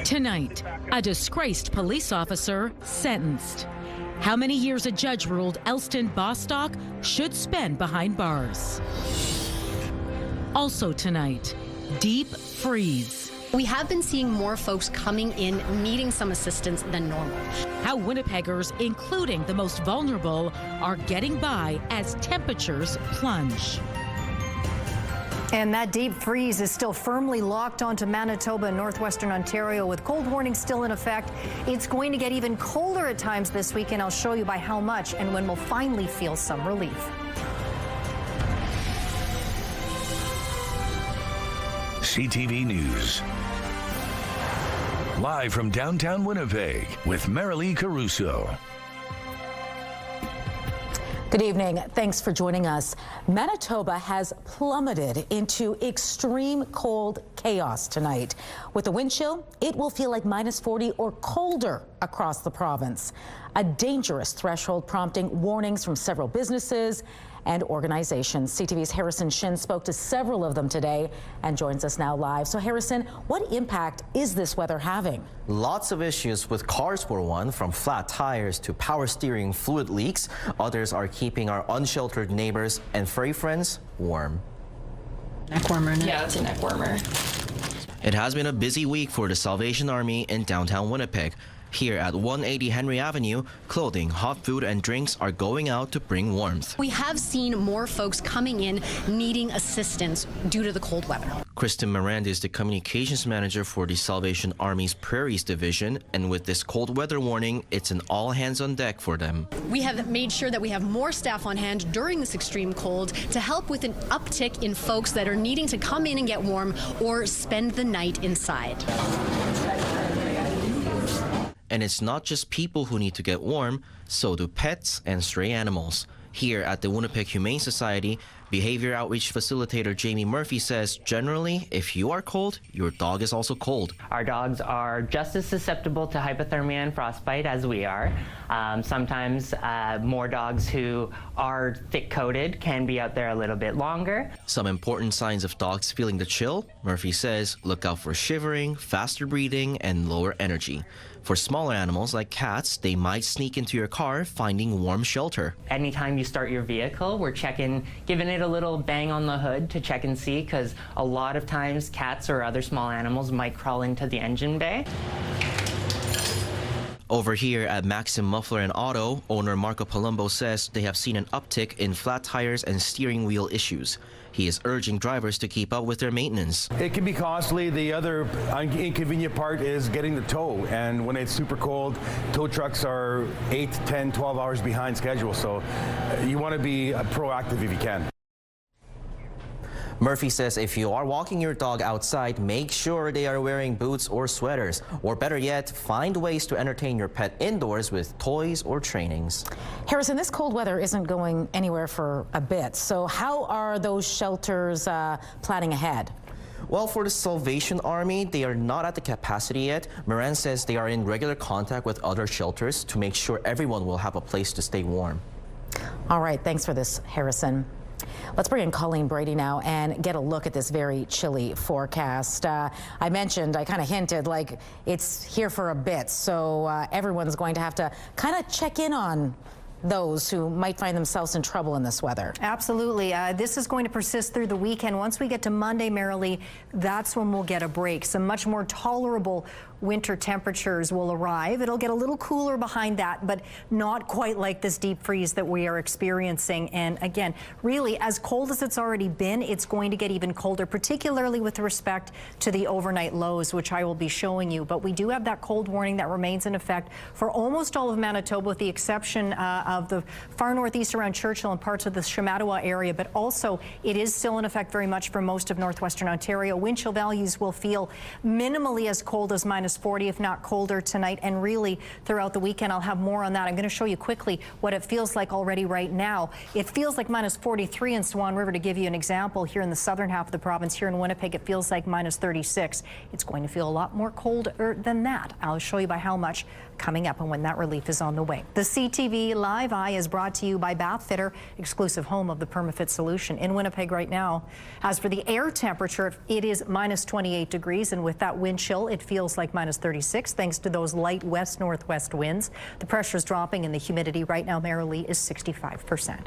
Tonight, a disgraced police officer sentenced. How many years a judge ruled Elston Bostock should spend behind bars. Also tonight, deep freeze. We have been seeing more folks coming in needing some assistance than normal. How Winnipeggers, including the most vulnerable, are getting by as temperatures plunge. And that deep freeze is still firmly locked onto Manitoba and northwestern Ontario with cold warnings still in effect. It's going to get even colder at times this week, and I'll show you by how much and when we'll finally feel some relief. CTV News. Live from downtown Winnipeg with Marilee Caruso. Good evening. Thanks for joining us. Manitoba has plummeted into extreme cold chaos tonight. With the wind chill, it will feel like -40 or colder across the province. A dangerous threshold prompting warnings from several businesses and organizations. CTV's Harrison Shin spoke to several of them today and joins us now live. So Harrison, what impact is this weather having? Lots of issues with cars for one, from flat tires to power steering fluid leaks. Others are keeping our unsheltered neighbors and furry friends warm. Neck warmer. Yeah, it's a neck warmer. It has been a busy week for the Salvation Army in downtown Winnipeg. Here at 180 Henry Avenue, clothing, hot food and drinks are going out to bring warmth. We have seen more folks coming in needing assistance due to the cold weather. Kristen Miranda is the communications manager for the Salvation Army's Prairies Division, and with this cold weather warning, it's an all hands on deck for them. We have made sure that we have more staff on hand during this extreme cold to help with an uptick in folks that are needing to come in and get warm or spend the night inside. And it's not just people who need to get warm, so do pets and stray animals. Here at the Winnipeg Humane Society, behavior outreach facilitator Jamie Murphy says generally, if you are cold, your dog is also cold. Our dogs are just as susceptible to hypothermia and frostbite as we are. Sometimes more dogs who are thick-coated can be out there a little bit longer. Some important signs of dogs feeling the chill, Murphy says, look out for shivering, faster breathing, and lower energy. For smaller animals like cats, they might sneak into your car, finding warm shelter. Anytime you start your vehicle, we're giving it a little bang on the hood to check and see, because a lot of times cats or other small animals might crawl into the engine bay. Over here at Maxim Muffler and Auto, owner Marco Palumbo says they have seen an uptick in flat tires and steering wheel issues. He is urging drivers to keep up with their maintenance. It can be costly. The other inconvenient part is getting the tow. And when it's super cold, tow trucks are 8, 10, 12 hours behind schedule. So you want to be proactive if you can. Murphy says if you are walking your dog outside, make sure they are wearing boots or sweaters. Or better yet, find ways to entertain your pet indoors with toys or trainings. Harrison, this cold weather isn't going anywhere for a bit. So how are those shelters planning ahead? Well, for the Salvation Army, they are not at the capacity yet. Moran says they are in regular contact with other shelters to make sure everyone will have a place to stay warm. All right, thanks for this, Harrison. Let's bring in Colleen Brady now and get a look at this very chilly forecast. I kind of hinted, like it's here for a bit, so everyone's going to have to kind of check in on those who might find themselves in trouble in this weather. Absolutely. This is going to persist through the weekend. Once we get to Monday, Marilee, that's when we'll get a break. Some much more tolerable winter temperatures will arrive. It'll get a little cooler behind that, but not quite like this deep freeze that we are experiencing. And again, really, as cold as it's already been, it's going to get even colder, particularly with respect to the overnight lows, which I will be showing you. But we do have that cold warning that remains in effect for almost all of Manitoba, with the exception of the far northeast around Churchill and parts of the Shamattawa area. But also, it is still in effect very much for most of northwestern Ontario. Wind chill values will feel minimally as cold as -40, if not colder tonight, and really throughout the weekend. I'll have more on that. I'm going to show you quickly what it feels like already right now. It feels like -43 in Swan River, to give you an example. Here in the southern half of the province, here in Winnipeg, it feels like -36. It's going to feel a lot more colder than that. I'll show you by how much coming up and when that relief is on the way. The CTV Live Live Eye is brought to you by Bath Fitter, exclusive home of the PermaFit solution in Winnipeg right now. As for the air temperature, it is minus 28 degrees, and with that wind chill, it feels like minus 36 thanks to those light west-northwest winds. The pressure is dropping and the humidity right now, merrily, is 65%.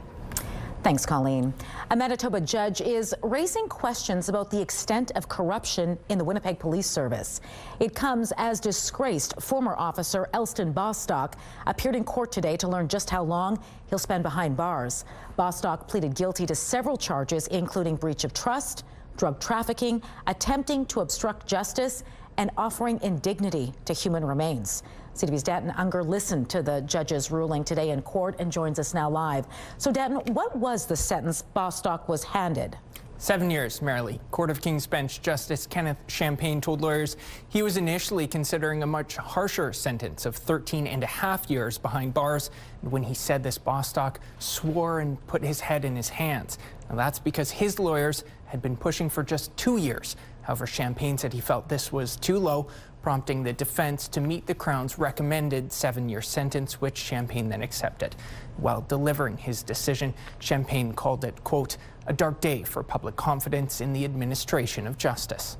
Thanks, Colleen. A Manitoba judge is raising questions about the extent of corruption in the Winnipeg Police Service. It comes as disgraced former officer Elston Bostock appeared in court today to learn just how long he'll spend behind bars. Bostock pleaded guilty to several charges, including breach of trust, drug trafficking, attempting to obstruct justice, and offering indignity to human remains. CTV's Danton Unger listened to the judge's ruling today in court and joins us now live. So, Danton, what was the sentence Bostock was handed? 7 years, merrily. Court of King's Bench Justice Kenneth Champagne told lawyers he was initially considering a much harsher sentence of 13.5 years behind bars. And when he said this, Bostock swore and put his head in his hands. Now, that's because his lawyers had been pushing for just 2 years. However, Champagne said he felt this was too low, prompting the defense to meet the Crown's recommended 7-year sentence, which Champagne then accepted. While delivering his decision, Champagne called it, quote, a dark day for public confidence in the administration of justice.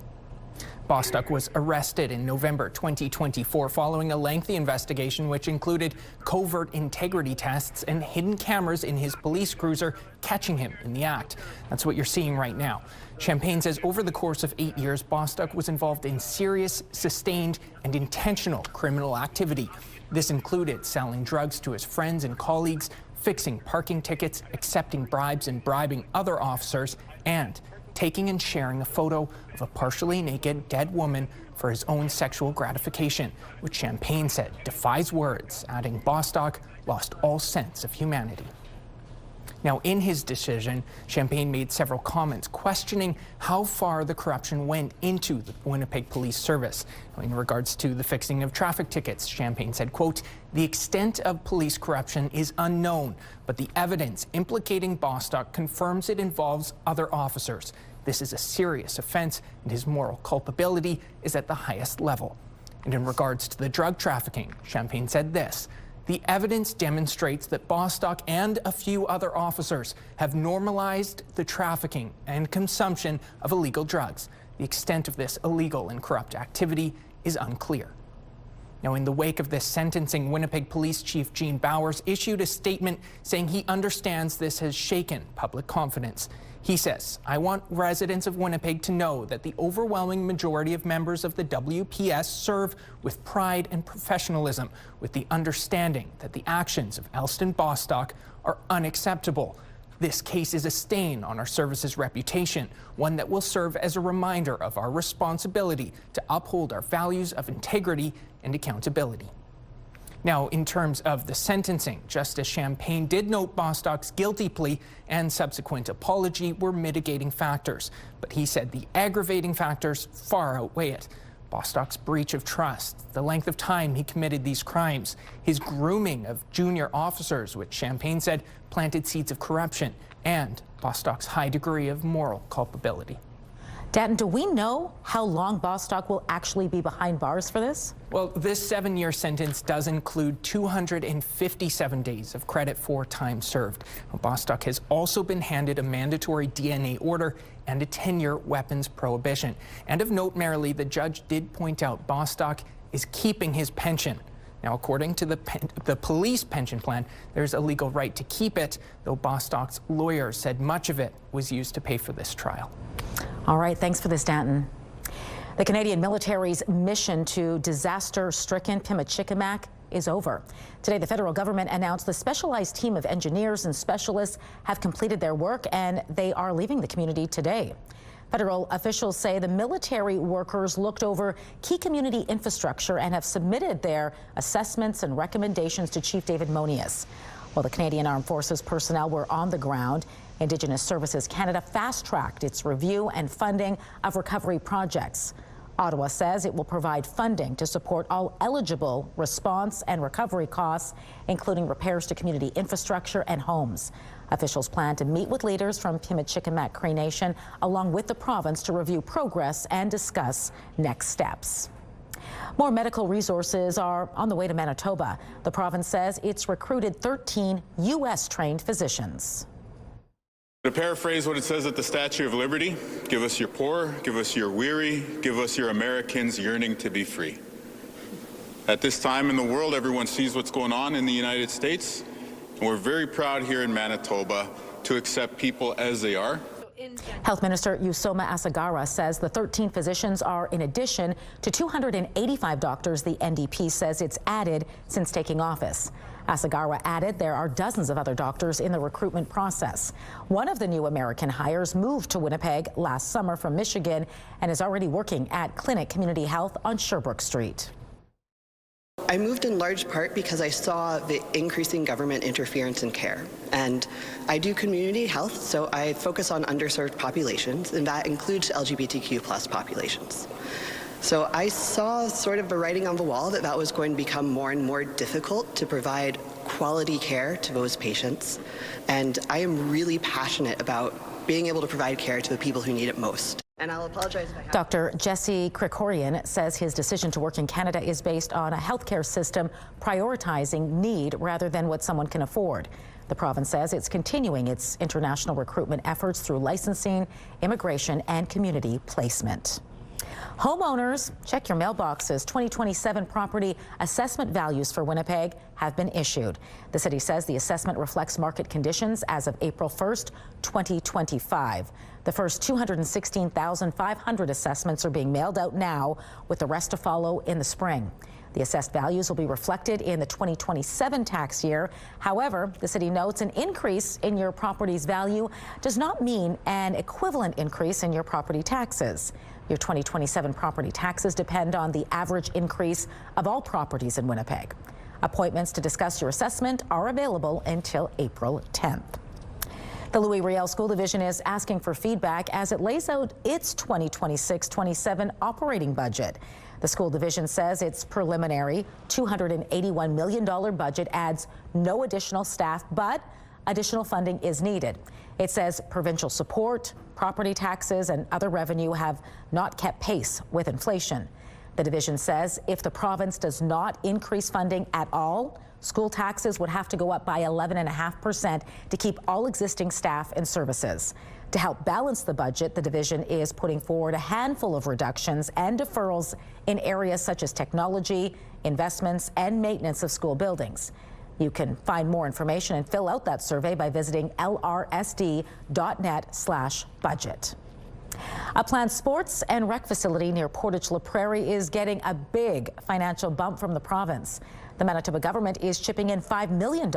Bostock was arrested in November 2024 following a lengthy investigation which included covert integrity tests and hidden cameras in his police cruiser catching him in the act. That's what you're seeing right now. Champagne says over the course of 8 years, Bostock was involved in serious, sustained, and intentional criminal activity. This included selling drugs to his friends and colleagues, fixing parking tickets, accepting bribes and bribing other officers, and taking and sharing a photo of a partially naked dead woman for his own sexual gratification, which Champagne said defies words, adding Bostock lost all sense of humanity. Now, in his decision, Champagne made several comments questioning how far the corruption went into the Winnipeg Police Service. In regards to the fixing of traffic tickets, Champagne said, quote, the extent of police corruption is unknown, but the evidence implicating Bostock confirms it involves other officers. This is a serious offense, and his moral culpability is at the highest level. And in regards to the drug trafficking, Champagne said this. The evidence demonstrates that Bostock and a few other officers have normalized the trafficking and consumption of illegal drugs. The extent of this illegal and corrupt activity is unclear. Now, in the wake of this sentencing, Winnipeg Police Chief Gene Bowers issued a statement saying he understands this has shaken public confidence. He says, I want residents of Winnipeg to know that the overwhelming majority of members of the WPS serve with pride and professionalism, with the understanding that the actions of Elston Bostock are unacceptable. This case is a stain on our service's reputation, one that will serve as a reminder of our responsibility to uphold our values of integrity and accountability. Now, in terms of the sentencing, Justice Champagne did note Bostock's guilty plea and subsequent apology were mitigating factors, but he said the aggravating factors far outweigh it. Bostock's breach of trust, the length of time he committed these crimes, his grooming of junior officers, which Champagne said planted seeds of corruption, and Bostock's high degree of moral culpability. Danton, do we know how long Bostock will actually be behind bars for this? Well, this 7-year sentence does include 257 days of credit for time served. Bostock has also been handed a mandatory DNA order and a 10-year weapons prohibition. And of note, merrily, the judge did point out Bostock is keeping his pension. Now, according to the police pension plan, there's a legal right to keep it, though Bostock's lawyer said much of it was used to pay for this trial. All right, thanks for this, Danton. The Canadian military's mission to disaster-stricken Pimicikamak is over. Today, the federal government announced the specialized team of engineers and specialists have completed their work, and they are leaving the community today. Federal officials say the military workers looked over key community infrastructure and have submitted their assessments and recommendations to Chief David Monius. While the Canadian Armed Forces personnel were on the ground, Indigenous Services Canada fast-tracked its review and funding of recovery projects. Ottawa says it will provide funding to support all eligible response and recovery costs, including repairs to community infrastructure and homes. Officials plan to meet with leaders from Pimicikamak Cree Nation along with the province to review progress and discuss next steps. More medical resources are on the way to Manitoba. The province says it's recruited 13 U.S.-trained physicians. To paraphrase what it says at the Statue of Liberty, give us your poor, give us your weary, give us your Americans yearning to be free. At this time in the world, everyone sees what's going on in the United States, and we're very proud here in Manitoba to accept people as they are. Health Minister Yusoma Asagara says the 13 physicians are in addition to 285 doctors the NDP says it's added since taking office. Asagara added there are dozens of other doctors in the recruitment process. One of the new American hires moved to Winnipeg last summer from Michigan and is already working at Clinic Community Health on Sherbrooke Street. I moved in large part because I saw the increasing government interference in care. And I do community health, so I focus on underserved populations, and that includes LGBTQ+ populations. So I saw sort of the writing on the wall that was going to become more and more difficult to provide quality care to those patients. And I am really passionate about being able to provide care to the people who need it most. And I'll apologize if I have. Dr. Jesse Krikorian says his decision to work in Canada is based on a healthcare system prioritizing need rather than what someone can afford. The province says it's continuing its international recruitment efforts through licensing, immigration, and community placement. Homeowners, check your mailboxes. 2027 property assessment values for Winnipeg have been issued. The city says the assessment reflects market conditions as of April 1st, 2025. The first 216,500 assessments are being mailed out now, with the rest to follow in the spring. The assessed values will be reflected in the 2027 tax year. However, the city notes an increase in your property's value does not mean an equivalent increase in your property taxes. Your 2027 property taxes depend on the average increase of all properties in Winnipeg. Appointments to discuss your assessment are available until April 10th. The Louis Riel School Division is asking for feedback as it lays out its 2026-27 operating budget. The school division says its preliminary $281 million budget adds no additional staff, but additional funding is needed. It says provincial support, property taxes, and other revenue have not kept pace with inflation. The division says if the province does not increase funding at all, school taxes would have to go up by 11.5% to keep all existing staff and services. To help balance the budget, the division is putting forward a handful of reductions and deferrals in areas such as technology, investments, and maintenance of school buildings. You can find more information and fill out that survey by visiting lrsd.net/budget. A planned sports and rec facility near Portage La Prairie is getting a big financial bump from the province. The Manitoba government is chipping in $5 million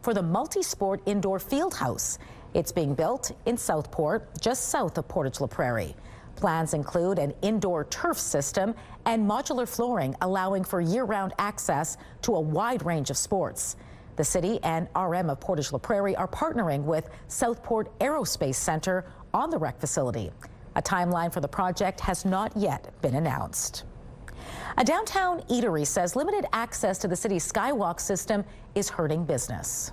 for the multi-sport indoor field house. It's being built in Southport, just south of Portage La Prairie. Plans include an indoor turf system and modular flooring, allowing for year-round access to a wide range of sports. The city and RM of Portage La Prairie are partnering with Southport Aerospace Center on the rec facility. A timeline for the project has not yet been announced. A downtown eatery says limited access to the city's Skywalk system is hurting business.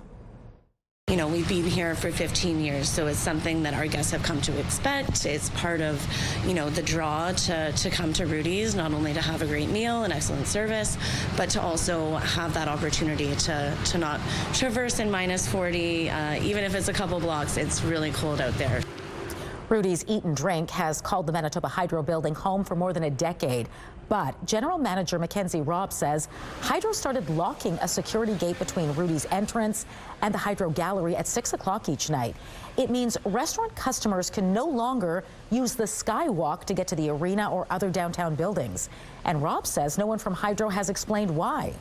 You know, we've been here for 15 years, so it's something that our guests have come to expect. It's part of, you know, the draw to come to Rudy's, not only to have a great meal and excellent service, but to also have that opportunity to not traverse in -40, even if it's a couple blocks. It's really cold out there. Rudy's Eat and Drink has called the Manitoba Hydro building home for more than a decade. But General Manager Mackenzie Robb says Hydro started locking a security gate between Rudy's entrance and the Hydro Gallery at 6 o'clock each night. It means restaurant customers can no longer use the Skywalk to get to the arena or other downtown buildings. And Robb says no one from Hydro has explained why.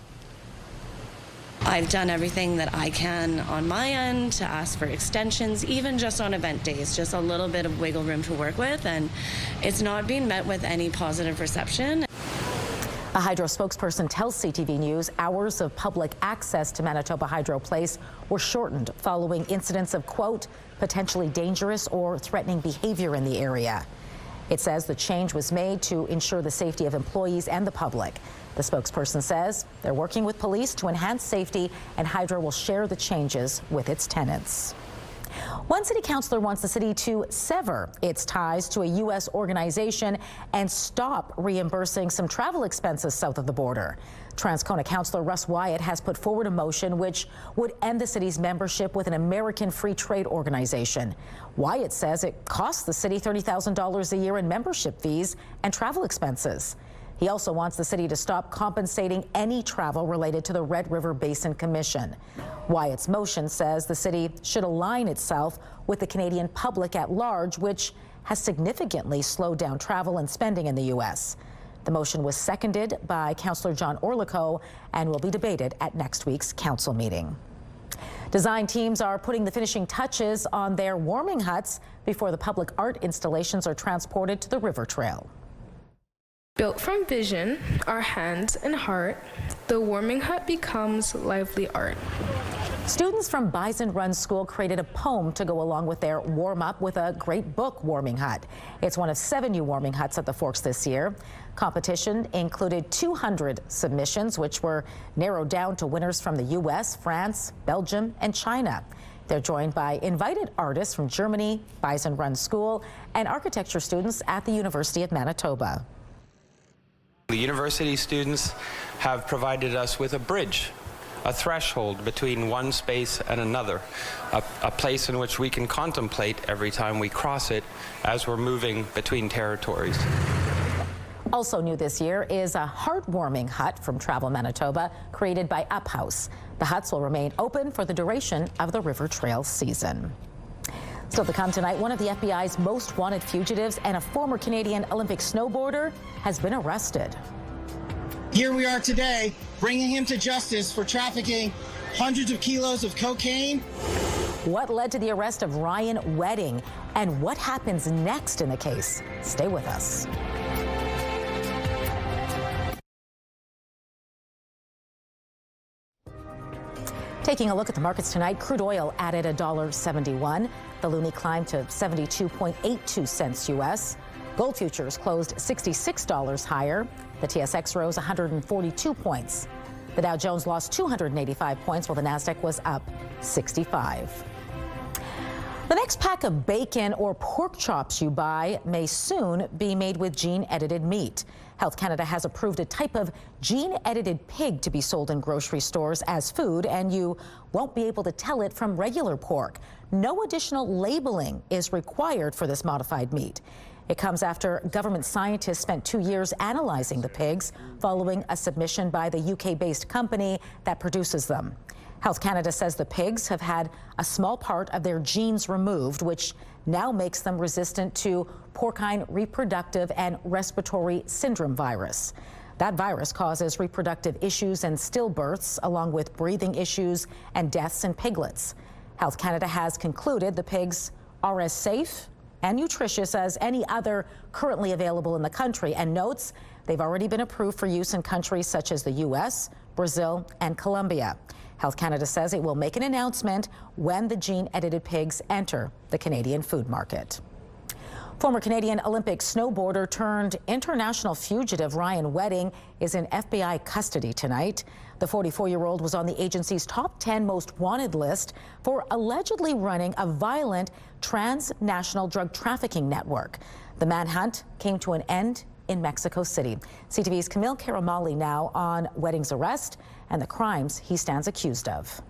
I've done everything that I can on my end to ask for extensions, even just on event days, just a little bit of wiggle room to work with, and it's not being met with any positive reception. A Hydro spokesperson tells CTV News hours of public access to Manitoba Hydro Place were shortened following incidents of, quote, potentially dangerous or threatening behavior in the area. It says the change was made to ensure the safety of employees and the public. The spokesperson says they're working with police to enhance safety, and Hydro will share the changes with its tenants. One city councilor wants the city to sever its ties to a U.S. organization and stop reimbursing some travel expenses south of the border. Transcona councilor Russ Wyatt has put forward a motion which would end the city's membership with an American free trade organization. Wyatt says it costs the city $30,000 a year in membership fees and travel expenses. He also wants the city to stop compensating any travel related to the Red River Basin Commission. Wyatt's motion says the city should align itself with the Canadian public at large, which has significantly slowed down travel and spending in the U.S. The motion was seconded by Councillor John Orlico and will be debated at next week's council meeting. Design teams are putting the finishing touches on their warming huts before the public art installations are transported to the river trail. Built from vision, our hands and heart, the warming hut becomes lively art. Students from Bison Run School created a poem to go along with their warm-up with a great book warming hut. It's one of 7 new warming huts at the Forks this year. Competition included 200 submissions, which were narrowed down to winners from the U.S., France, Belgium, and China. They're joined by invited artists from Germany, Bison Run School, and architecture students at the University of Manitoba. The university students have provided us with a bridge, a threshold between one space and another, a place in which we can contemplate every time we cross it as we're moving between territories. Also new this year is a heartwarming hut from Travel Manitoba created by Up House. The huts will remain open for the duration of the River Trail season. Still to come tonight, one of the FBI's most wanted fugitives and a former Canadian Olympic snowboarder has been arrested. Here we are today, bringing him to justice for trafficking hundreds of kilos of cocaine. What led to the arrest of Ryan Wedding and what happens next in the case? Stay with us. Taking a look at the markets tonight, crude oil added $1.71. The loonie climbed to 72.82 cents U.S. Gold futures closed $66 higher. The TSX rose 142 points. The Dow Jones lost 285 points, while the Nasdaq was up 65. The next pack of bacon or pork chops you buy may soon be made with gene-edited meat. Health Canada has approved a type of gene-edited pig to be sold in grocery stores as food, and you won't be able to tell it from regular pork. No additional labeling is required for this modified meat. It comes after government scientists spent 2 years analyzing the pigs following a submission by the UK-based company that produces them. Health Canada says the pigs have had a small part of their genes removed, which now makes them resistant to porcine reproductive and respiratory syndrome virus. That virus causes reproductive issues and stillbirths, along with breathing issues and deaths in piglets. Health Canada has concluded the pigs are as safe and nutritious as any other currently available in the country, and notes they've already been approved for use in countries such as the U.S., Brazil, and Colombia. Health Canada says it will make an announcement when the gene-edited pigs enter the Canadian food market. Former Canadian Olympic snowboarder turned international fugitive Ryan Wedding is in FBI custody tonight. The 44-year-old was on the agency's top 10 most wanted list for allegedly running a violent transnational drug trafficking network. The manhunt came to an end in Mexico City. CTV's Camille Karamali now on Wedding's arrest and the crimes he stands accused of.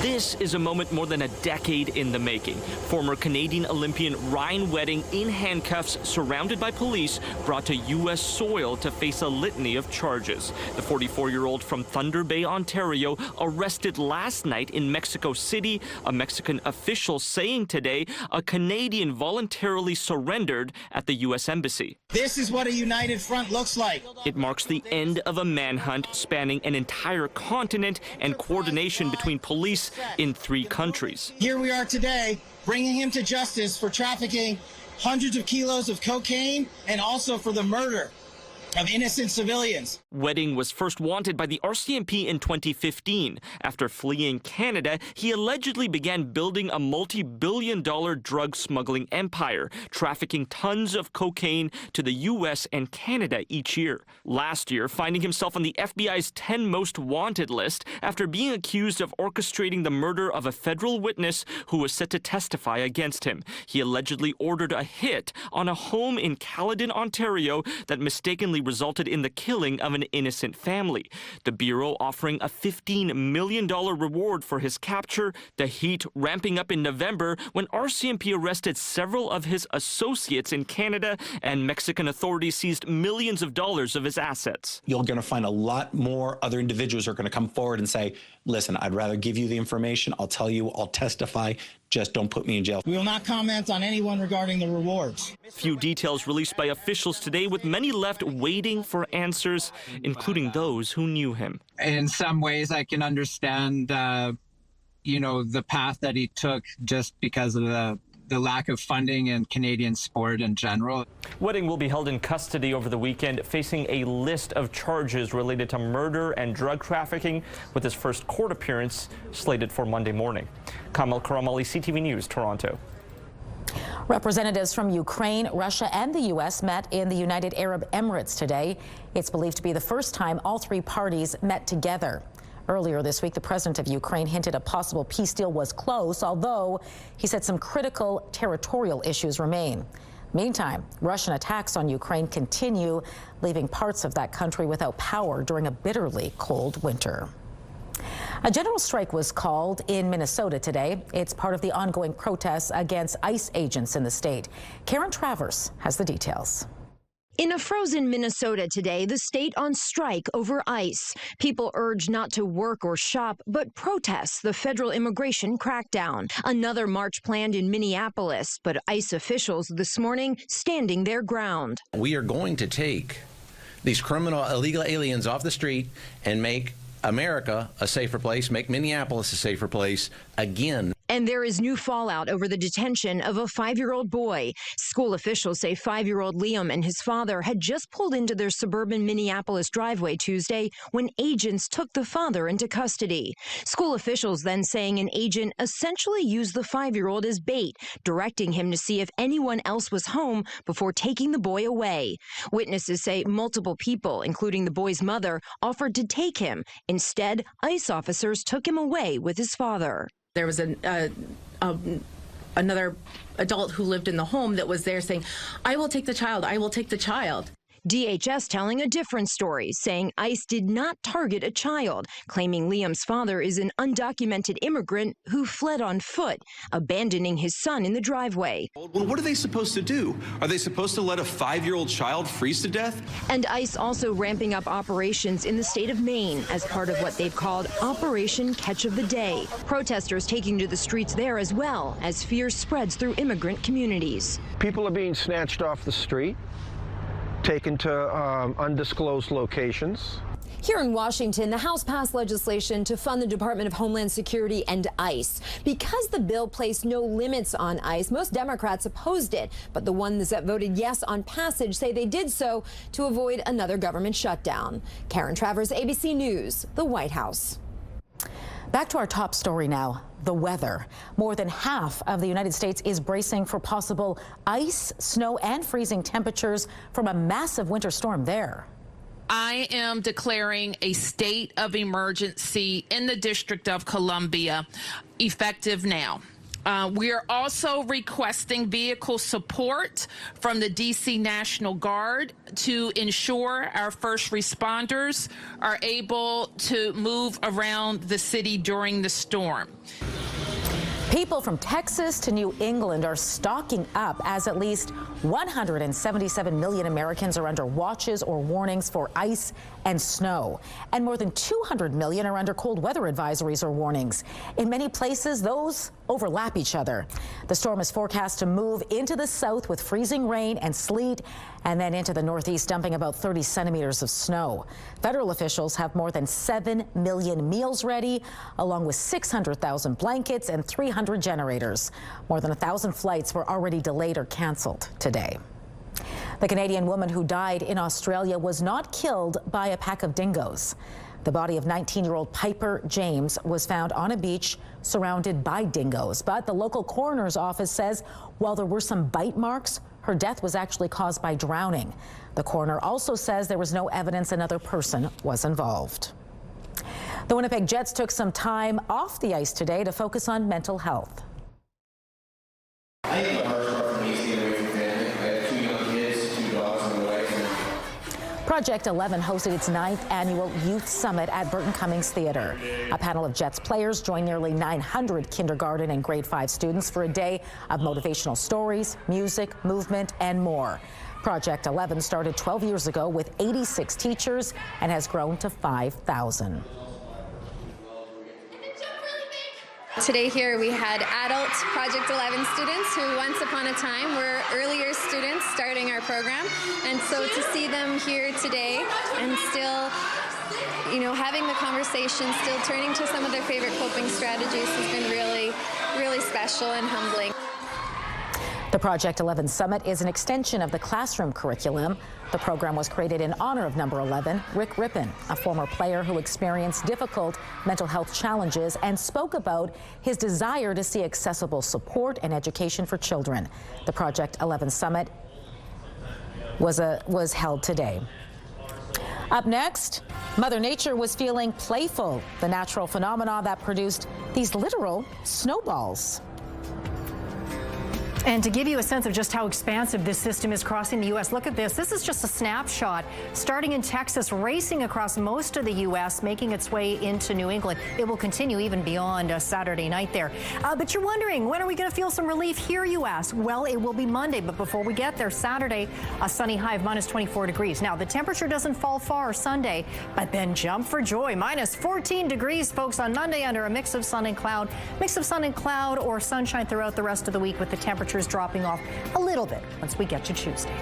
This is a moment more than a decade in the making. Former Canadian Olympian Ryan Wedding in handcuffs, surrounded by police, brought to U.S. soil to face a litany of charges. The 44-year-old from Thunder Bay, Ontario, arrested last night in Mexico City, a Mexican official saying today a Canadian voluntarily surrendered at the U.S. Embassy. This is what a united front looks like. It marks the end of a manhunt spanning an entire continent and coordination between police in 3 countries. Here we are today, bringing him to justice for trafficking hundreds of kilos of cocaine and also for the murder of innocent civilians. Wedding was first wanted by the RCMP in 2015. After fleeing Canada, he allegedly began building a multi-billion-dollar drug smuggling empire, trafficking tons of cocaine to the U.S. and Canada each year. Last year, finding himself on the FBI's 10 most wanted list after being accused of orchestrating the murder of a federal witness who was set to testify against him. He allegedly ordered a hit on a home in Caledon, Ontario that mistakenly resulted in the killing of an innocent family. The Bureau offering a $15 million reward for his capture, the heat ramping up in November when RCMP arrested several of his associates in Canada and Mexican authorities seized millions of dollars of his assets. You're going to find a lot more other individuals who are going to come forward and say, listen, I'd rather give you the information. I'll tell you, I'll testify. Just don't put me in jail. We will not comment on anyone regarding the rewards. Few details released by officials today, with many left waiting for answers, including those who knew him. In some ways, I can understand, the path that he took just because of the lack of funding in Canadian sport in general. Wedding will be held in custody over the weekend, facing a list of charges related to murder and drug trafficking, with his first court appearance slated for Monday morning. Kamal Karamali, CTV News, Toronto. Representatives from Ukraine, Russia, and the U.S. met in the United Arab Emirates today. It's believed to be the first time all three parties met together. Earlier this week, the president of Ukraine hinted a possible peace deal was close, although he said some critical territorial issues remain. Meantime, Russian attacks on Ukraine continue, leaving parts of that country without power during a bitterly cold winter. A general strike was called in Minnesota today. It's part of the ongoing protests against ICE agents in the state. Karen Travers has the details. In a frozen Minnesota today, the state on strike over ICE. People urged not to work or shop, but protest the federal immigration crackdown. Another march planned in Minneapolis, but ICE officials this morning standing their ground. We are going to take these criminal illegal aliens off the street and make America a safer place, make Minneapolis a safer place again. And there is new fallout over the detention of a 5-year-old boy. School officials say 5-year-old Liam and his father had just pulled into their suburban Minneapolis driveway Tuesday when agents took the father into custody. School officials then saying an agent essentially used the 5-year-old as bait, directing him to see if anyone else was home before taking the boy away. Witnesses say multiple people, including the boy's mother, offered to take him. Instead, ICE officers took him away with his father. There was another adult who lived in the home that was there saying, I will take the child, I will take the child. DHS telling a different story, saying ICE did not target a child, claiming Liam's father is an undocumented immigrant who fled on foot, abandoning his son in the driveway. Well, what are they supposed to do? Are they supposed to let a 5-year-old child freeze to death? And ICE also ramping up operations in the state of Maine as part of what they've called Operation Catch of the Day. Protesters taking to the streets there as well as fear spreads through immigrant communities. People are being snatched off the street, taken to undisclosed locations. Here in Washington, the House passed legislation to fund the Department of Homeland Security and ICE. Because the bill placed no limits on ICE, most Democrats opposed it. But the ones that voted yes on passage say they did so to avoid another government shutdown. Karen Travers, ABC News, the White House. Back to our top story now, the weather. More than half of the United States is bracing for possible ice, snow, and freezing temperatures from a massive winter storm there. I am declaring a state of emergency in the District of Columbia, effective now. We are also requesting vehicle support from the DC National Guard to ensure our first responders are able to move around the city during the storm. People from Texas to New England are stocking up as at least 177 million Americans are under watches or warnings for ice and snow. And more than 200 million are under cold weather advisories or warnings. In many places, those overlap each other. The storm is forecast to move into the south with freezing rain and sleet, and then into the northeast, dumping about 30 centimeters of snow. Federal officials have more than 7 million meals ready, along with 600,000 blankets and 300 generators. More than 1,000 flights were already delayed or canceled today. The Canadian woman who died in Australia was not killed by a pack of dingoes. The body of 19-year-old Piper James was found on a beach surrounded by dingoes. But the local coroner's office says while there were some bite marks, her death was actually caused by drowning. The coroner also says there was no evidence another person was involved. The Winnipeg Jets took some time off the ice today to focus on mental health. I think the hardest part for me is getting away from family. I have 2 young kids, 2 dogs, and a wife. Project 11 hosted its 9th annual Youth Summit at Burton Cummings Theatre. A panel of Jets players joined nearly 900 kindergarten and grade 5 students for a day of motivational stories, music, movement, and more. Project 11 started 12 years ago with 86 teachers and has grown to 5,000. Today here we had adult Project 11 students who once upon a time were earlier students starting our program, and so to see them here today and still, you know, having the conversation, still turning to some of their favorite coping strategies has been really, really special and humbling. The Project 11 Summit is an extension of the classroom curriculum. The program was created in honor of number 11, Rick Rippon, a former player who experienced difficult mental health challenges and spoke about his desire to see accessible support and education for children. The Project 11 Summit was held today. Up next, Mother Nature was feeling playful, the natural phenomenon that produced these literal snowballs. And to give you a sense of just how expansive this system is crossing the U.S., look at this. This is just a snapshot starting in Texas, racing across most of the U.S., making its way into New England. It will continue even beyond Saturday night there. But you're wondering, when are we going to feel some relief here, you ask? Well, it will be Monday, but before we get there, Saturday, a sunny high of minus 24 degrees. Now, the temperature doesn't fall far Sunday, but then jump for joy. Minus 14 degrees, folks, on Monday under a mix of sun and cloud or sunshine throughout the rest of the week, with the temperatures dropping off a little bit once we get to Tuesday.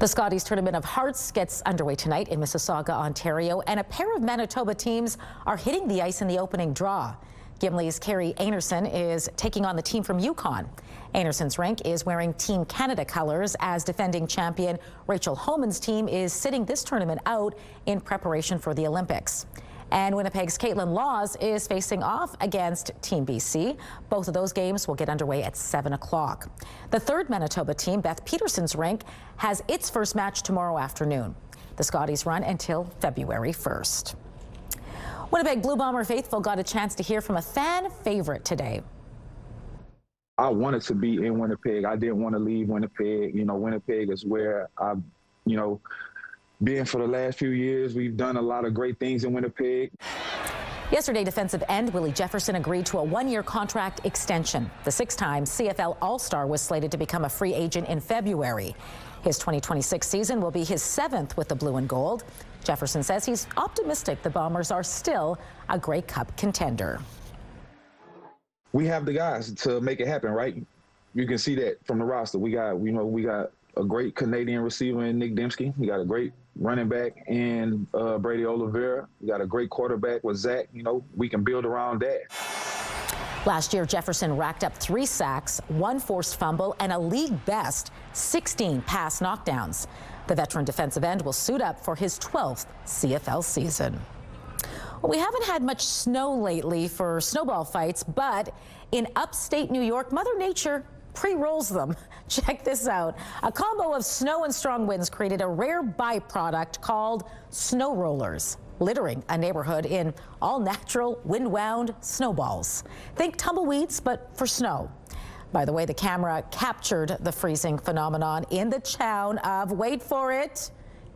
The Scotties Tournament of Hearts gets underway tonight in Mississauga, Ontario, and a pair of Manitoba teams are hitting the ice in the opening draw. Gimli's Carrie Einarson is taking on the team from Yukon. Einarson's rink is wearing Team Canada colors as defending champion Rachel Homan's team is sitting this tournament out in preparation for the Olympics. And Winnipeg's Caitlin Laws is facing off against Team BC. Both of those games will get underway at 7 o'clock. The third Manitoba team, Beth Peterson's rink, has its first match tomorrow afternoon. The Scotties run until February 1st. Winnipeg Blue Bomber faithful got a chance to hear from a fan favorite today. I wanted to be in Winnipeg. I didn't want to leave Winnipeg. You know, Winnipeg is where I've, been for the last few years. We've done a lot of great things in Winnipeg. Yesterday, defensive end Willie Jefferson agreed to a 1-year contract extension. The 6-time CFL All-Star was slated to become a free agent in February. His 2026 season will be his 7th with the blue and gold. Jefferson says he's optimistic the Bombers are still a Grey Cup contender. We have the guys to make it happen, right? You can see that from the roster. We got a great Canadian receiver in Nick Dembski. We got a great running back in Brady Oliveira. We got a great quarterback with Zach. We can build around that. Last year, Jefferson racked up 3 sacks, 1 forced fumble, and a league best 16 pass knockdowns. The veteran defensive end will suit up for his 12th CFL season. Well, we haven't had much snow lately for snowball fights, but in upstate New York, Mother Nature pre-rolls them. Check this out. A combo of snow and strong winds created a rare byproduct called snow rollers, littering a neighborhood in all-natural wind-wound snowballs. Think tumbleweeds, but for snow. By the way, the camera captured the freezing phenomenon in the town of, wait for it,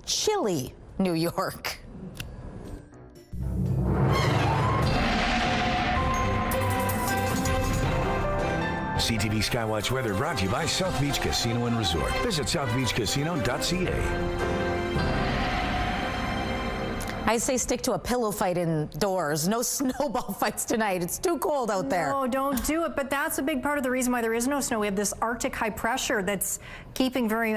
chilly New York. CTV Skywatch weather brought to you by South Beach Casino and Resort. Visit southbeachcasino.ca. I say stick to a pillow fight indoors. No snowball fights tonight. It's too cold out there. No, don't do it. But that's a big part of the reason why there is no snow. We have this Arctic high pressure that's keeping very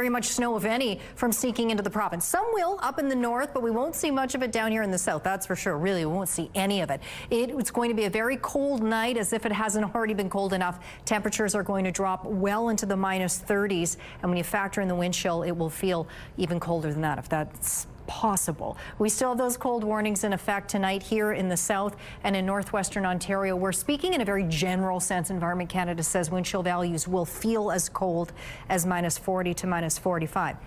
much snow, if any, from sneaking into the province. Some will up in the north, but we won't see much of it down here in the south. That's for sure. Really, we won't see any of it. It's going to be a very cold night, as if it hasn't already been cold enough. Temperatures are going to drop well into the -30s. And when you factor in the wind chill, it will feel even colder than that, if that's possible. We still have those cold warnings in effect tonight here in the south and in northwestern Ontario. We're speaking in a very general sense. Environment Canada says wind chill values will feel as cold as -40 to -45.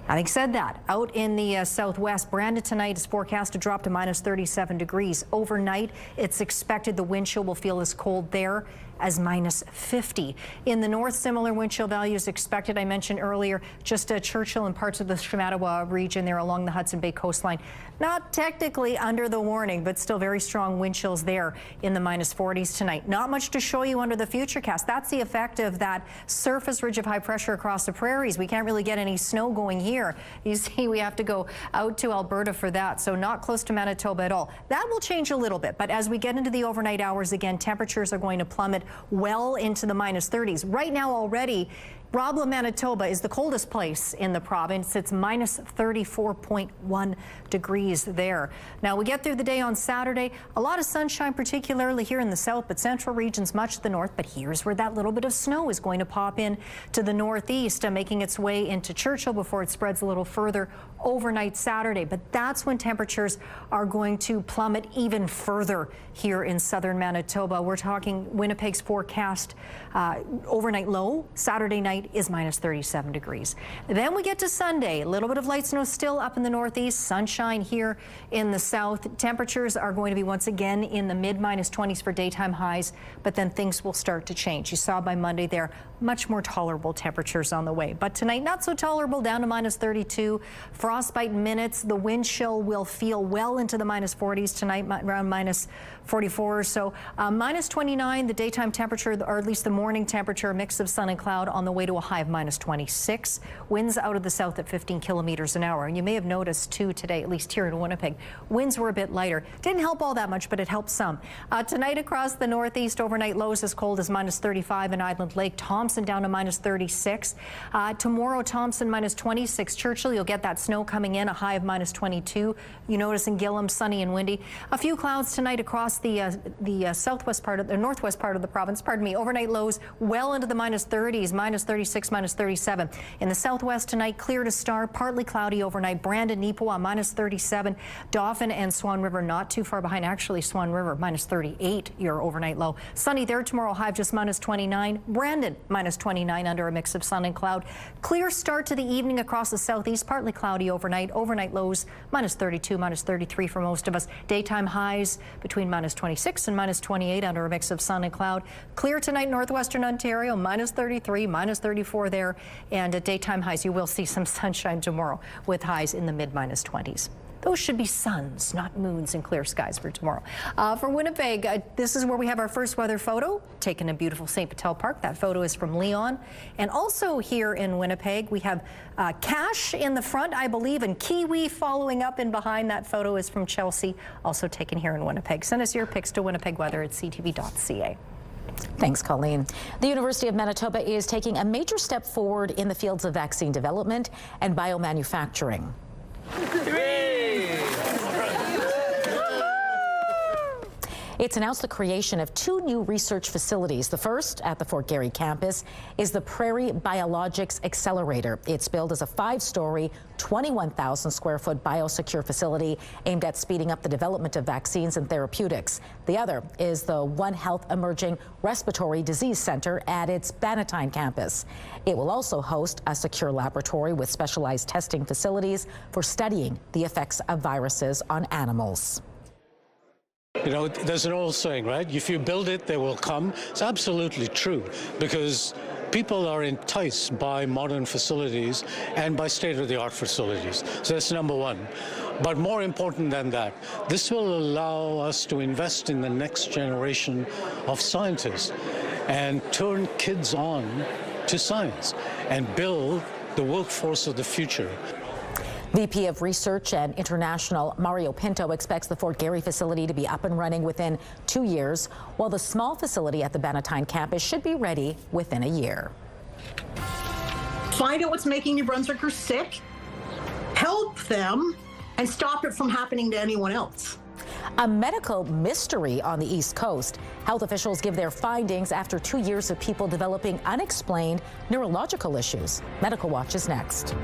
Having said that, out in the southwest, Brandon tonight is forecast to drop to -37 degrees. Overnight, it's expected the wind chill will feel as cold there as -50. In the north, similar wind chill values expected. I mentioned earlier, just Churchill and parts of the Shamattawa region there along the Hudson Bay coastline. Not technically under the warning, but still very strong wind chills there in the -40s tonight. Not much to show you under the Futurecast. That's the effect of that surface ridge of high pressure across the prairies. We can't really get any snow going here. You see, we have to go out to Alberta for that, so not close to Manitoba at all. That will change a little bit, but as we get into the overnight hours again, temperatures are going to plummet well into the -30s. Right now already, Roblin, Manitoba is the coldest place in the province. It's -34.1 degrees there. Now we get through the day on Saturday. A lot of sunshine, particularly here in the south, but central regions much to the north. But here's where that little bit of snow is going to pop in to the northeast, making its way into Churchill before it spreads a little further overnight Saturday. But that's when temperatures are going to plummet even further here in southern Manitoba. We're talking Winnipeg's forecast overnight low Saturday night is -37 degrees. Then we get to Sunday, a little bit of light snow still up in the northeast, sunshine here in the south. Temperatures are going to be once again in the mid-20s for daytime highs, but then things will start to change. You saw by Monday there, much more tolerable temperatures on the way. But tonight, not so tolerable, down to -32. Frostbite minutes, the wind chill will feel well into the -40s tonight, around -44 or so. -29, the daytime temperature, or at least the morning temperature, a mix of sun and cloud on the way to a high of -26. Winds out of the south at 15 kilometers an hour. And you may have noticed too today, at least here in Winnipeg, winds were a bit lighter. Didn't help all that much, but it helped some. Tonight across the northeast, overnight lows as cold as -35 in Island Lake. Thompson down to -36. Tomorrow, Thompson -26. Churchill, you'll get that snow coming in, a high of -22. You notice in Gillam, sunny and windy. A few clouds tonight across the southwest part of the northwest part of the province. Pardon me. Overnight lows well into the -30s, -36, -37. In the southwest tonight, clear to star, partly cloudy overnight. Brandon, Neepawa, -37. Dauphin and Swan River not too far behind. Actually, Swan River -38, your overnight low. Sunny there tomorrow, high of just -29. Brandon -29 under a mix of sun and cloud. Clear start to the evening across the southeast, partly cloudy overnight. Overnight lows -32, -33 for most of us. Daytime highs between -26 and -28 under a mix of sun and cloud. Clear tonight, northwestern Ontario, -33, -34 there. And at daytime highs, you will see some sunshine tomorrow with highs in the mid-20s. Those should be suns, not moons, and clear skies for tomorrow. For Winnipeg, this is where we have our first weather photo, taken in beautiful St. Patel Park. That photo is from Leon. And also here in Winnipeg, we have Cash in the front, I believe, and Kiwi following up and behind. That photo is from Chelsea, also taken here in Winnipeg. Send us your pics to Winnipeg Weather at ctv.ca. Thanks, Colleen. The University of Manitoba is taking a major step forward in the fields of vaccine development and biomanufacturing. It's announced the creation of 2 new research facilities. The first, at the Fort Garry campus, is the Prairie Biologics Accelerator. It's billed as a 5-story, 21,000 square foot biosecure facility aimed at speeding up the development of vaccines and therapeutics. The other is the One Health Emerging Respiratory Disease Center at its Bannatyne campus. It will also host a secure laboratory with specialized testing facilities for studying the effects of viruses on animals. You know, there's an old saying, right? If you build it, they will come. It's absolutely true, because people are enticed by modern facilities and by state-of-the-art facilities. So that's number one. But more important than that, this will allow us to invest in the next generation of scientists and turn kids on to science and build the workforce of the future. VP of Research and International Mario Pinto expects the Fort Garry facility to be up and running within 2 years, while the small facility at the Bannatyne campus should be ready within a year. Find out what's making New Brunswickers sick, help them, and stop it from happening to anyone else. A medical mystery on the East Coast. Health officials give their findings after 2 years of people developing unexplained neurological issues. Medical Watch is next.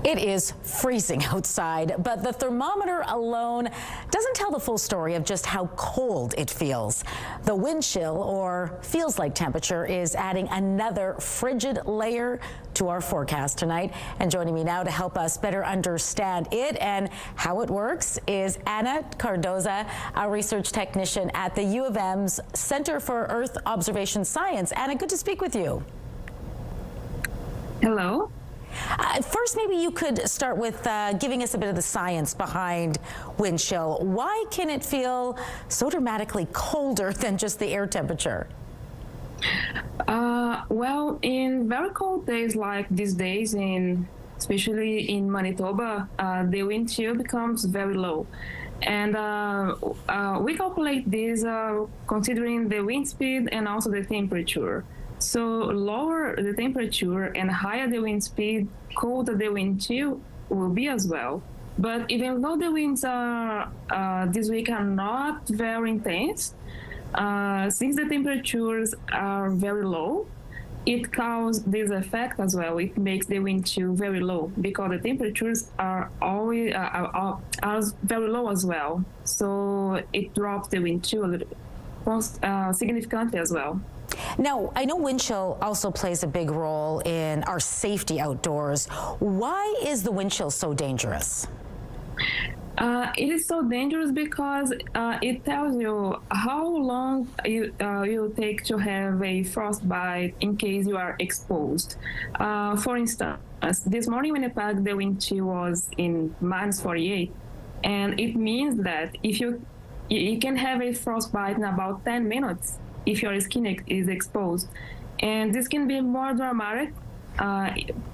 It is freezing outside, but the thermometer alone doesn't tell the full story of just how cold it feels. The wind chill, or feels like temperature, is adding another frigid layer to our forecast tonight. And joining me now to help us better understand it and how it works is Anna Cardoza, a research technician at the U of M's Center for Earth Observation Science. Anna, good to speak with you. Hello. First, maybe you could start with giving us a bit of the science behind wind chill. Why can it feel so dramatically colder than just the air temperature? Well, in very cold days like these days, especially in Manitoba, the wind chill becomes very low. And we calculate this considering the wind speed and also the temperature. So lower the temperature and higher the wind speed, colder the wind chill will be as well. But even though the winds are this week are not very intense, since the temperatures are very low, it causes this effect as well. It makes the wind chill very low because the temperatures are always are very low as well. So it drops the wind chill a little bit, significantly as well. Now, I know wind chill also plays a big role in our safety outdoors. Why is the wind chill so dangerous? It is so dangerous because it tells you how long you'll take to have a frostbite in case you are exposed. For instance, this morning when I packed, the wind chill was in -48, and it means that if you can have a frostbite in about 10 minutes. If your skin is exposed. And this can be more dramatic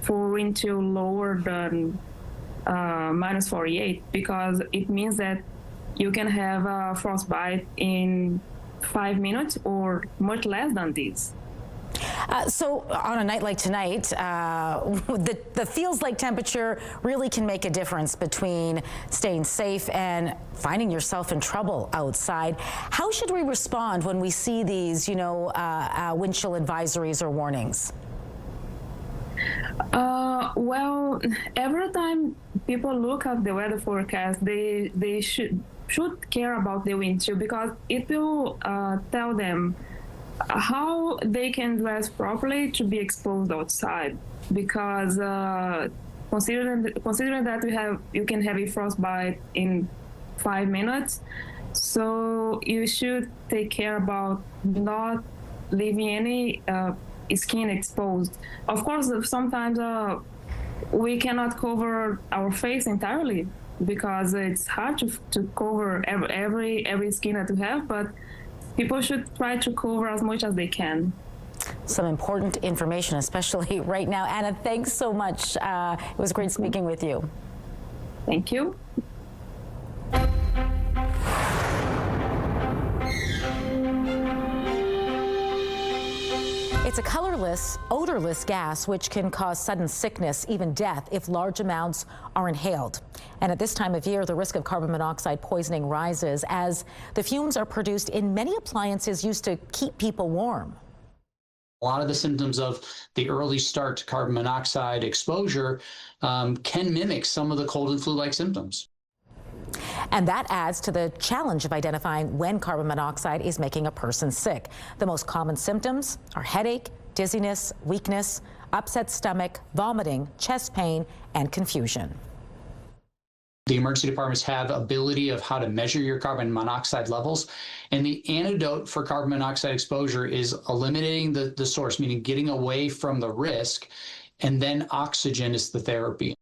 for wind chill lower than -48 because it means that you can have a frostbite in 5 minutes or much less than this. So on a night like tonight, the feels like temperature really can make a difference between staying safe and finding yourself in trouble outside. How should we respond when we see these, wind chill advisories or warnings? Well, every time people look at the weather forecast, they should care about the wind chill because it will tell them how they can dress properly to be exposed outside, because considering that you can have a frostbite in 5 minutes, so you should take care about not leaving any skin exposed. Of course, sometimes we cannot cover our face entirely because it's hard to cover every skin that we have, but people should try to cover as much as they can. Some important information, especially right now. Anna, thanks so much. It was great speaking with you. Thank you. It's a colorless, odorless gas which can cause sudden sickness, even death, if large amounts are inhaled. And at this time of year, the risk of carbon monoxide poisoning rises as the fumes are produced in many appliances used to keep people warm. A lot of the symptoms of the early start to carbon monoxide exposure can mimic some of the cold and flu-like symptoms. And that adds to the challenge of identifying when carbon monoxide is making a person sick. The most common symptoms are headache, dizziness, weakness, upset stomach, vomiting, chest pain, and confusion. The emergency departments have ability of how to measure your carbon monoxide levels. And the antidote for carbon monoxide exposure is eliminating the source, meaning getting away from the risk, and then oxygen is the therapy.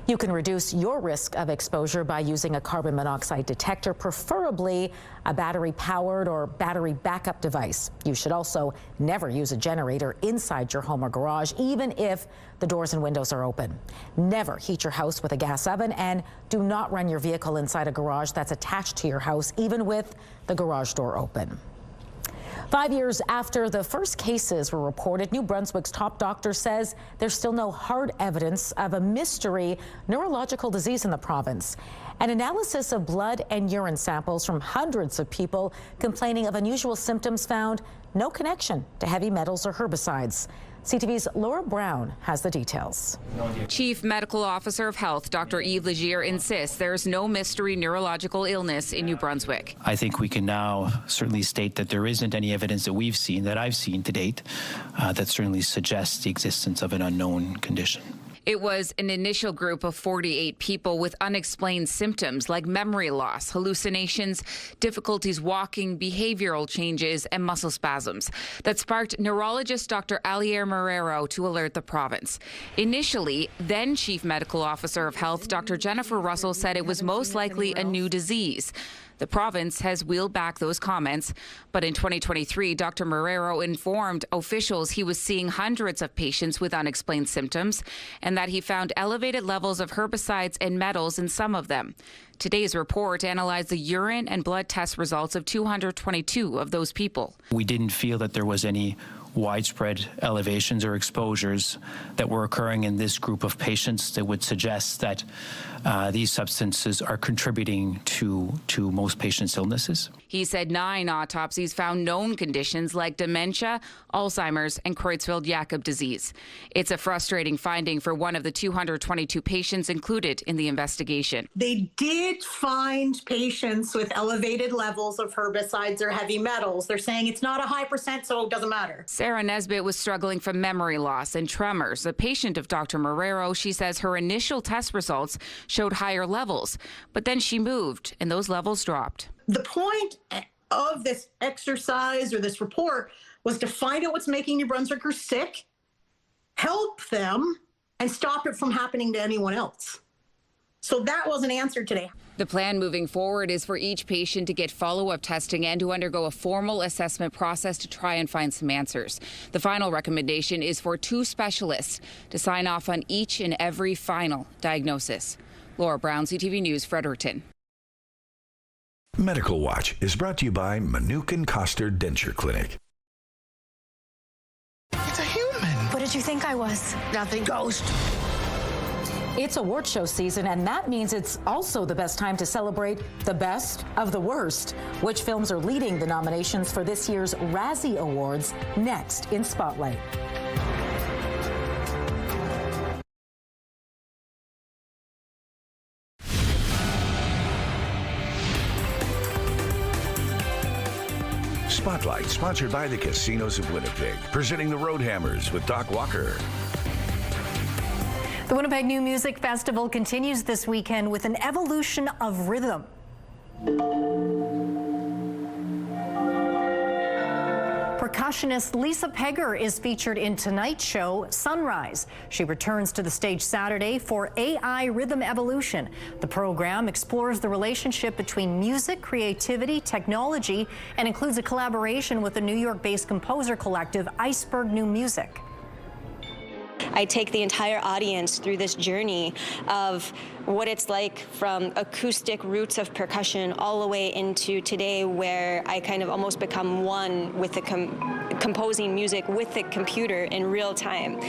You can reduce your risk of exposure by using a carbon monoxide detector, preferably a battery-powered or battery backup device. You should also never use a generator inside your home or garage, even if the doors and windows are open. Never heat your house with a gas oven, and do not run your vehicle inside a garage that's attached to your house, even with the garage door open. 5 years after the first cases were reported, New Brunswick's top doctor says there's still no hard evidence of a mystery neurological disease in the province. An analysis of blood and urine samples from hundreds of people complaining of unusual symptoms found no connection to heavy metals or herbicides. CTV's Laura Brown has the details. Chief Medical Officer of Health, Dr. Yves Legier, insists there's no mystery neurological illness in New Brunswick. I think we can now certainly state that there isn't any evidence that we've seen, that I've seen to date, that certainly suggests the existence of an unknown condition. It was an initial group of 48 people with unexplained symptoms like memory loss, hallucinations, difficulties walking, behavioral changes, and muscle spasms that sparked neurologist Dr. Alier Marrero to alert the province. Initially, then Chief Medical Officer of Health, Dr. Jennifer Russell, said it was most likely a new disease. The province has wheeled back those comments, but in 2023, Dr. Marrero informed officials he was seeing hundreds of patients with unexplained symptoms and that he found elevated levels of herbicides and metals in some of them. Today's report analyzed the urine and blood test results of 222 of those people. We didn't feel that there was any widespread elevations or exposures that were occurring in this group of patients that would suggest that these substances are contributing to most patients' illnesses. He said 9 autopsies found known conditions like dementia, Alzheimer's, and Creutzfeldt-Jakob disease. It's a frustrating finding for one of the 222 patients included in the investigation. They did find patients with elevated levels of herbicides or heavy metals. They're saying it's not a high percent, so it doesn't matter. Sarah Nesbitt was struggling from memory loss and tremors. A patient of Dr. Marrero, she says her initial test results showed higher levels, but then she moved and those levels dropped. The point of this exercise or this report was to find out what's making New Brunswickers sick, help them, and stop it from happening to anyone else. So that wasn't answered today. The plan moving forward is for each patient to get follow-up testing and to undergo a formal assessment process to try and find some answers. The final recommendation is for 2 specialists to sign off on each and every final diagnosis. Laura Brown, CTV News, Fredericton. Medical Watch is brought to you by Manukin Koster Denture Clinic. It's a human. What did you think I was? Nothing. Ghost. It's award show season, and that means it's also the best time to celebrate the best of the worst. Which films are leading the nominations for this year's Razzie Awards? Next in Spotlight. Spotlight, sponsored by the Casinos of Winnipeg, presenting the Roadhammers with Doc Walker. The Winnipeg New Music Festival continues this weekend with an evolution of rhythm. Percussionist Lisa Pegger is featured in tonight's show, Sunrise. She returns to the stage Saturday for AI Rhythm Evolution. The program explores the relationship between music, creativity, technology, and includes a collaboration with the New York-based composer collective Iceberg New Music. I take the entire audience through this journey of what it's like from acoustic roots of percussion all the way into today, where I kind of almost become one with the composing music with the computer in real time.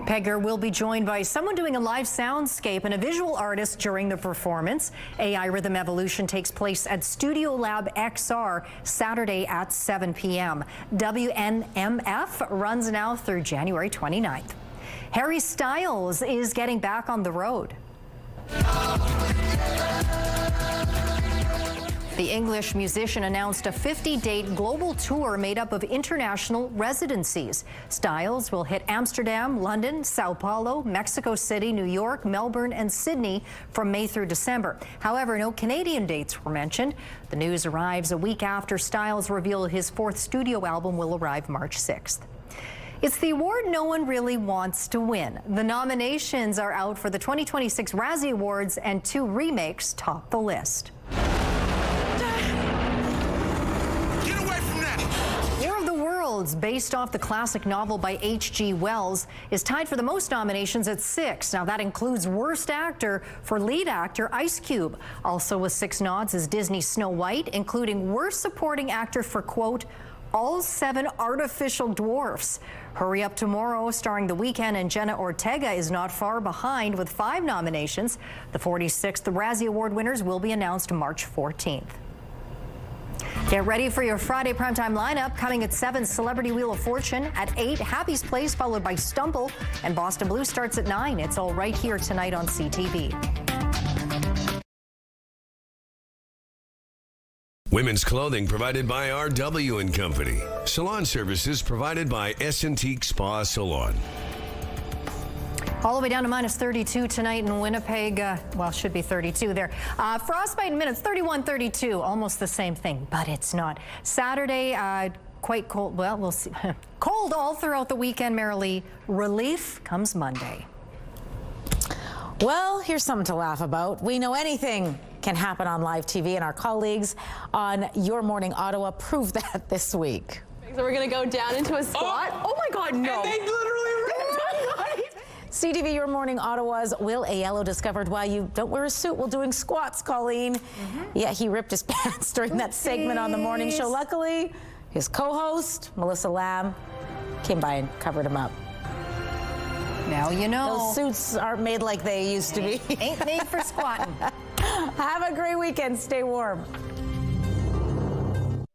Pegger will be joined by someone doing a live soundscape and a visual artist during the performance. AI Rhythm Evolution takes place at Studio Lab XR Saturday at 7 p.m. WNMF runs now through January 29th. Harry Styles is getting back on the road. The English musician announced a 50-date global tour made up of international residencies. Styles will hit Amsterdam, London, Sao Paulo, Mexico City, New York, Melbourne, and Sydney from May through December. However, no Canadian dates were mentioned. The news arrives a week after Styles revealed his 4th studio album will arrive March 6th. It's the award no one really wants to win. The nominations are out for the 2026 Razzie Awards, and 2 remakes top the list. War of the Worlds, based off the classic novel by H.G. Wells, is tied for the most nominations at 6. Now that includes Worst Actor for lead actor Ice Cube. Also with 6 nods is Disney's Snow White, including Worst Supporting Actor for, quote, all 7 artificial dwarfs. Hurry Up Tomorrow, starring The Weeknd and Jenna Ortega, is not far behind with 5 nominations. The 46th Razzie Award winners will be announced March 14th. Get ready for your Friday primetime lineup. Coming at 7, Celebrity Wheel of Fortune. At 8, Happy's Place, followed by Stumble. And Boston Blue starts at 9. It's all right here tonight on CTV. Women's clothing provided by RW & Company. Salon services provided by S&Teak Spa Salon. All the way down to minus 32 tonight in Winnipeg. Well, should be 32 there. Frostbite in minutes, 31, 32. Almost the same thing, but it's not. Saturday, quite cold. Well, we'll see. Cold all throughout the weekend, merrily. Relief comes Monday. Well, here's something to laugh about. We know anything can happen on live TV, and our colleagues on Your Morning Ottawa proved that this week. So we're going to go down into a squat. Oh my God, no. And they literally CTV Your Morning Ottawa's Will Aiello discovered why you don't wear a suit while doing squats, Colleen. Yeah, he ripped his pants during that segment on the morning show. Luckily, his co-host, Melissa Lamb, came by and covered him up. Now you know. Those suits aren't made like they used to be. Ain't made for squatting. Have a great weekend. Stay warm.